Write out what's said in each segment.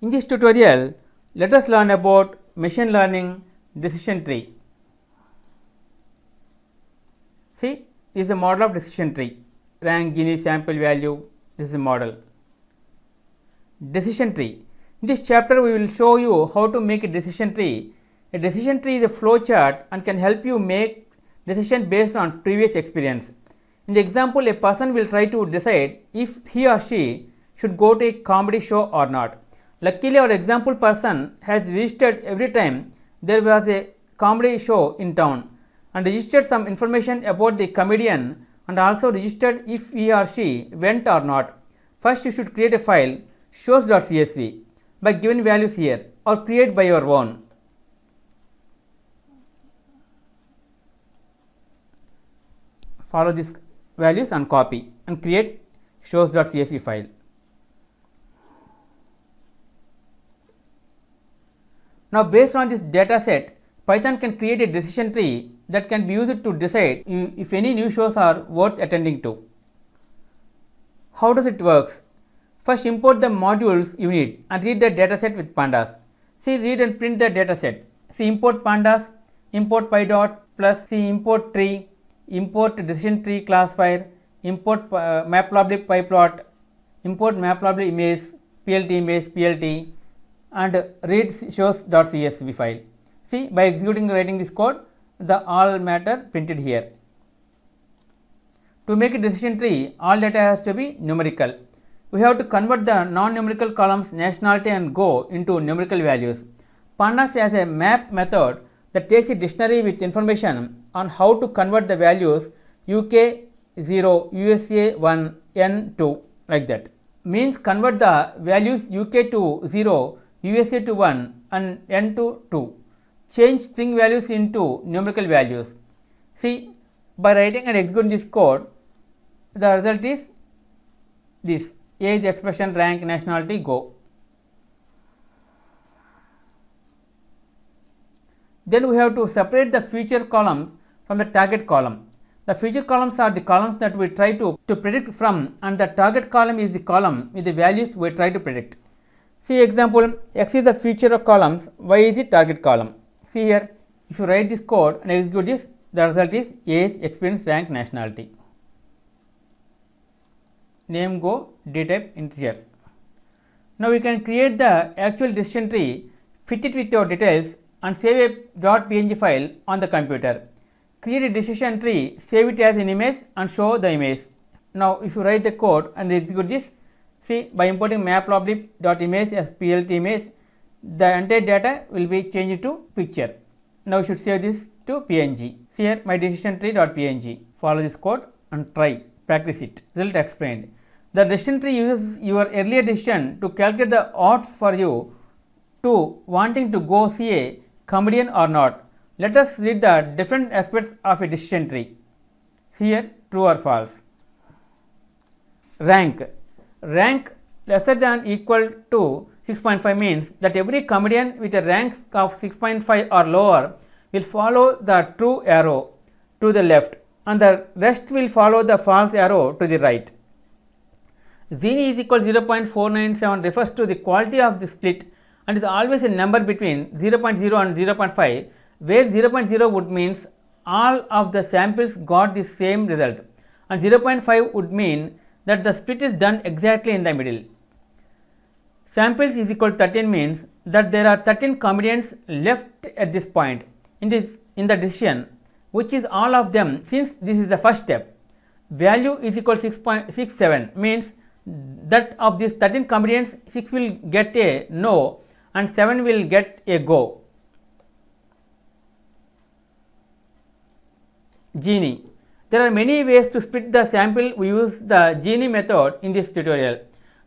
In this tutorial, let us learn about machine learning decision tree. See, this is the model of decision tree. Rank, Gini, sample value, this is the model. Decision tree. In this chapter, we will show you how to make a decision tree. A decision tree is a flow chart and can help you make decision based on previous experience. In the example, a person will try to decide if he or she should go to a comedy show or not. Luckily, our example person has registered every time there was a comedy show in town and registered some information about the comedian and also registered if he or she went or not. First, you should create a file shows.csv by given values here or create by your own. Follow these values and copy and create shows.csv file. Now, based on this data set, Python can create a decision tree that can be used to decide if any new shows are worth attending to. How does it work? First, import the modules you need and read the data set with pandas. See, read and print the data set. See, import pandas, import pydot plus, see, import tree, import decision tree classifier, import matplotlib pyplot, import matplotlib image, plt, and read shows.csv file. See, by writing this code, the all matter printed here. To make a decision tree, all data has to be numerical. We have to convert the non-numerical columns nationality and go into numerical values. Pandas has a map method that takes a dictionary with information on how to convert the values UK 0, USA 1, N 2 like that. Means convert the values UK to 0, USA to 1 and N to 2. Change string values into numerical values. See, by writing and executing this code, the result is this: age, expression, rank, nationality, go. Then we have to separate the feature columns from the target column. The feature columns are the columns that we try to predict from, and the target column is the column with the values we try to predict. See example, X is the feature of columns, Y is the target column. See here, if you write this code and execute this, the result is age, experience, rank, nationality. Name go, dtype integer. Now we can create the actual decision tree, fit it with your details and save a .png file on the computer. Create a decision tree, save it as an image and show the image. Now if you write the code and execute this, see, by importing matplotlib.image as plt image, the entire data will be changed to picture. Now you should save this to png. See here, my decision tree.png. Follow this code and try, practice it. Result explained. The decision tree uses your earlier decision to calculate the odds for you to wanting to go see a comedian or not. Let us read the different aspects of a decision tree. Here, true or false. Rank. Rank lesser than equal to 6.5 means that every comedian with a rank of 6.5 or lower will follow the true arrow to the left and the rest will follow the false arrow to the right. Gini is equal 0.497 refers to the quality of the split and is always a number between 0.0 and 0.5, where 0.0 would means all of the samples got the same result and 0.5 would mean that the split is done exactly in the middle. Samples is equal to 13 means that there are 13 comedians left at this point in the decision, which is all of them since this is the first step. Value is equal to 6.67 means that of these 13 comedians, 6 will get a no and 7 will get a go. Gini. There are many ways to split the sample. We use the Gini method in this tutorial.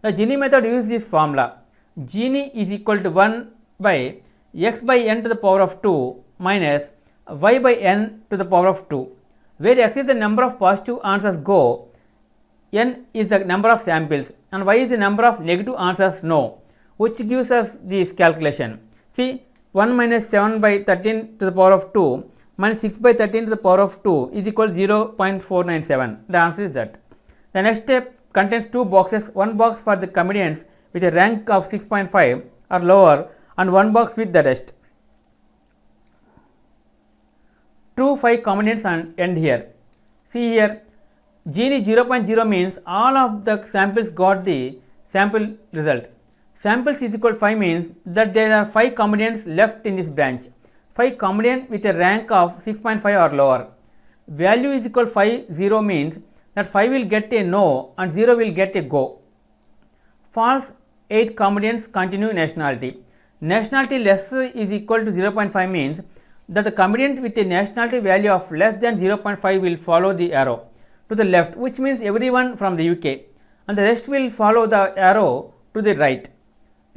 The Gini method uses this formula. Gini is equal to 1 by x by n to the power of 2 minus y by n to the power of 2, where x is the number of positive answers go, n is the number of samples and y is the number of negative answers no, which gives us this calculation. See, 1 minus 7 by 13 to the power of 2 minus 6 by 13 to the power of 2 is equal to 0.497. The answer is that. The next step contains two boxes, one box for the comedians with a rank of 6.5 or lower and one box with the rest. True 5 components and end here. See here, Gini 0.0 means all of the samples got the sample result. Samples is equal to 5 means that there are 5 components left in this branch. 5 components with a rank of 6.5 or lower. Value is equal to 5, 0 means that 5 will get a no and 0 will get a go. False, 8 components continue nationality. Nationality less is equal to 0.5 means that the component with a nationality value of less than 0.5 will follow the arrow to the left, which means everyone from the UK, and the rest will follow the arrow to the right.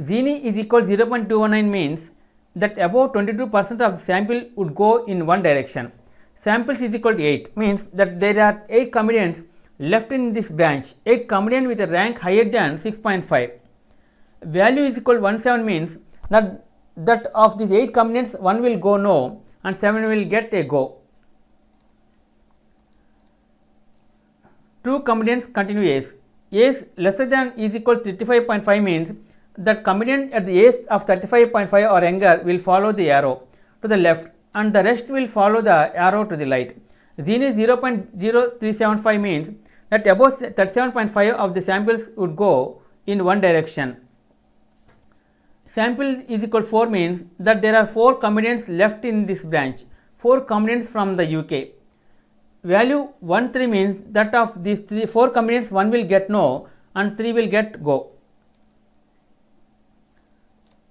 Gini is equal to 0.219 means that about 22% of the sample would go in one direction. Samples is equal to 8 means that there are 8 components left in this branch, 8 components with a rank higher than 6.5. Value is equal to 17 means that of these 8 components 1 will go no and 7 will get a go. True components continue A's. A's lesser than is equal to 35.5 means that component at the A's of 35.5 or younger will follow the arrow to the left and the rest will follow the arrow to the right. Gini 0.0375 means that above 37.5 of the samples would go in one direction. Sample is equal to 4 means that there are 4 components left in this branch, 4 components from the UK. Value 13 means that of these 4 components 1 will get no and 3 will get go.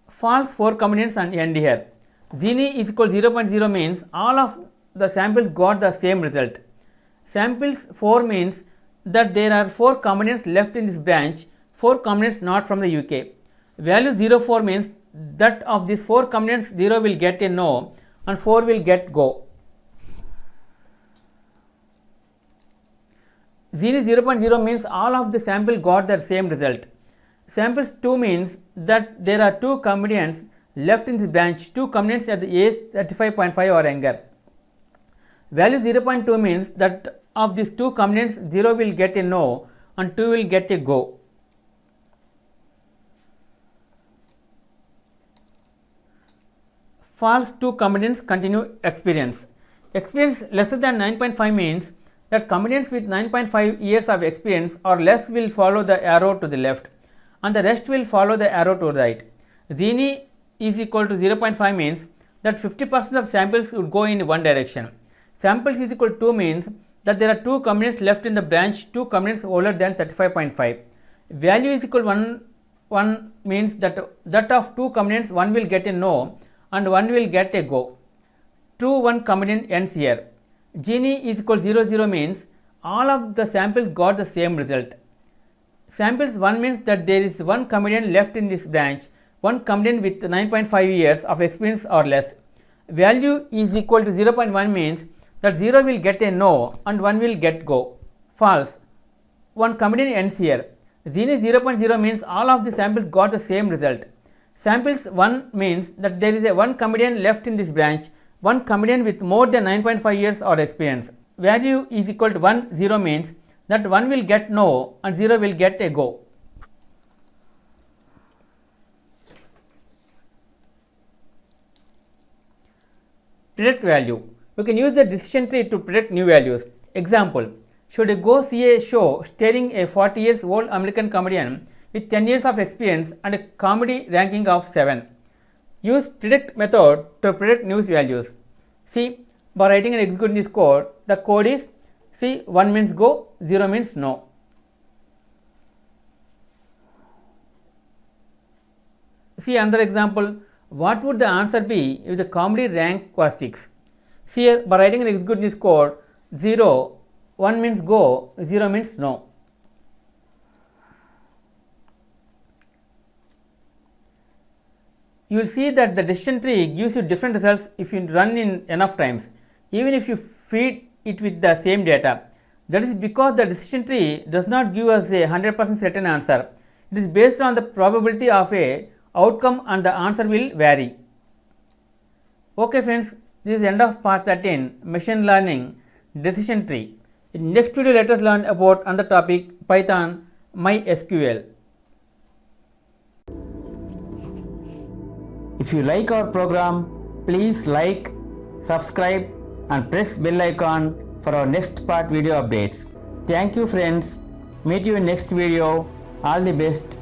False, 4 components and end here. Gini is equal to 0.0 means all of the samples got the same result. Samples 4 means that there are 4 components left in this branch, 4 components not from the UK. Value 04 means that of these 4 components 0 will get a no and 4 will get go. Gini 0.0 means all of the sample got the same result. Samples 2 means that there are 2 components left in this branch, 2 components at the age 35.5 or younger. Value 0.2 means that of these 2 components 0 will get a no and 2 will get a go. False, 2 components continue experience. Experience lesser than 9.5 means that components with 9.5 years of experience or less will follow the arrow to the left and the rest will follow the arrow to the right. Gini is equal to 0.5 means that 50% of samples would go in one direction. Samples is equal to 2 means that there are 2 components left in the branch, 2 components older than 35.5. Value is equal to 1 means that of 2 components 1 will get a no and 1 will get a go. True 1 component ends here. Gini is equal to 00 means all of the samples got the same result. Samples 1 means that there is 1 component left in this branch, 1 component with 9.5 years of experience or less. Value is equal to 0.1 means that 0 will get a no and 1 will get go. False, 1 component ends here. Gini 0.0 means all of the samples got the same result. Samples 1 means that there is a 1 component left in this branch, 1 component with more than 9.5 years or experience. Value is equal to 1, 0 means that 1 will get no and 0 will get a go. Predict value. We can use the decision tree to predict new values. Example, should I go see a show starring a 40 years old American comedian with 10 years of experience and a comedy ranking of 7. Use predict method to predict news values. See, by writing and executing this code, the code is, see, 1 means go, 0 means no. See another example, what would the answer be if the comedy rank was 6? See here, by writing and executing this code, 0, 1 means go, 0 means no. You will see that the decision tree gives you different results if you run in enough times, even if you feed it with the same data. That is because the decision tree does not give us a 100% certain answer. It is based on the probability of a outcome and the answer will vary. Okay friends, this is the end of part 13, machine learning decision tree. In next video let us learn about another topic, Python MySQL. If you like our program, please like, subscribe and press bell icon for our next part video updates. Thank you friends. Meet you in next video. All the best.